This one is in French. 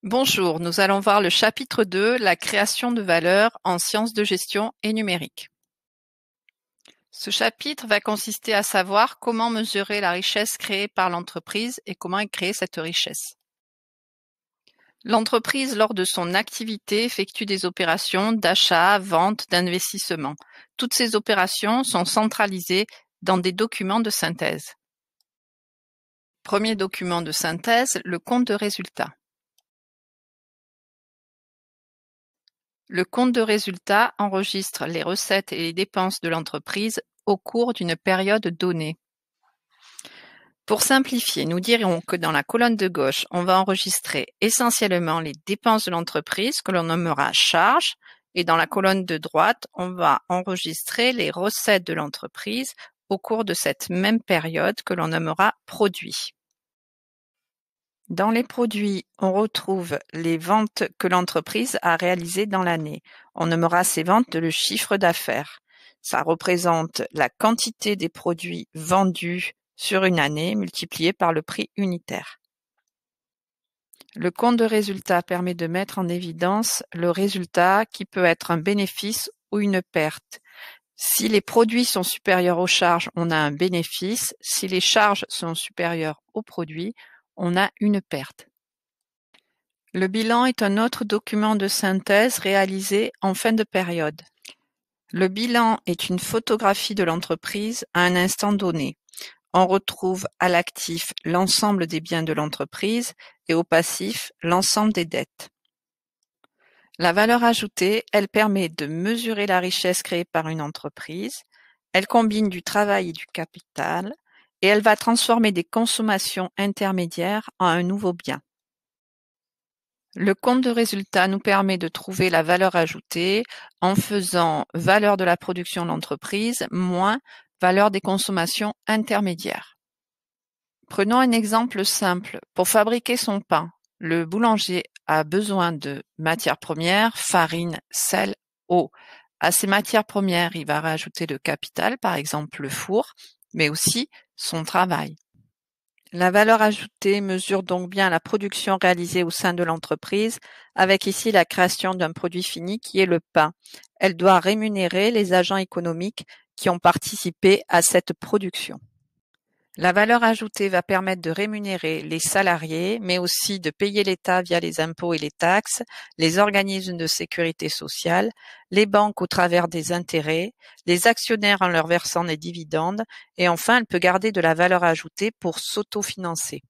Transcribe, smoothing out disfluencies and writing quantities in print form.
Bonjour, nous allons voir le chapitre 2, la création de valeur en sciences de gestion et numérique. Ce chapitre va consister à savoir comment mesurer la richesse créée par l'entreprise et comment est créée cette richesse. L'entreprise, lors de son activité, effectue des opérations d'achat, vente, d'investissement. Toutes ces opérations sont centralisées dans des documents de synthèse. Premier document de synthèse, le compte de résultat. Le compte de résultat enregistre les recettes et les dépenses de l'entreprise au cours d'une période donnée. Pour simplifier, nous dirons que dans la colonne de gauche, on va enregistrer essentiellement les dépenses de l'entreprise que l'on nommera charges, et dans la colonne de droite, on va enregistrer les recettes de l'entreprise au cours de cette même période que l'on nommera produits. Dans les produits, on retrouve les ventes que l'entreprise a réalisées dans l'année. On nommera ces ventes le chiffre d'affaires. Ça représente la quantité des produits vendus sur une année multipliée par le prix unitaire. Le compte de résultat permet de mettre en évidence le résultat qui peut être un bénéfice ou une perte. Si les produits sont supérieurs aux charges, on a un bénéfice. Si les charges sont supérieures aux produits, on a une perte. Le bilan est un autre document de synthèse réalisé en fin de période. Le bilan est une photographie de l'entreprise à un instant donné. On retrouve à l'actif l'ensemble des biens de l'entreprise et au passif l'ensemble des dettes. La valeur ajoutée, elle permet de mesurer la richesse créée par une entreprise. Elle combine du travail et du capital et elle va transformer des consommations intermédiaires en un nouveau bien. Le compte de résultat nous permet de trouver la valeur ajoutée en faisant valeur de la production de l'entreprise moins valeur des consommations intermédiaires. Prenons un exemple simple. Pour fabriquer son pain, le boulanger a besoin de matières premières, farine, sel, eau. À ces matières premières, il va rajouter le capital, par exemple le four, mais aussi son travail. La valeur ajoutée mesure donc bien la production réalisée au sein de l'entreprise, avec ici la création d'un produit fini qui est le pain. Elle doit rémunérer les agents économiques qui ont participé à cette production. La valeur ajoutée va permettre de rémunérer les salariés, mais aussi de payer l'État via les impôts et les taxes, les organismes de sécurité sociale, les banques au travers des intérêts, les actionnaires en leur versant des dividendes, et enfin elle peut garder de la valeur ajoutée pour s'autofinancer.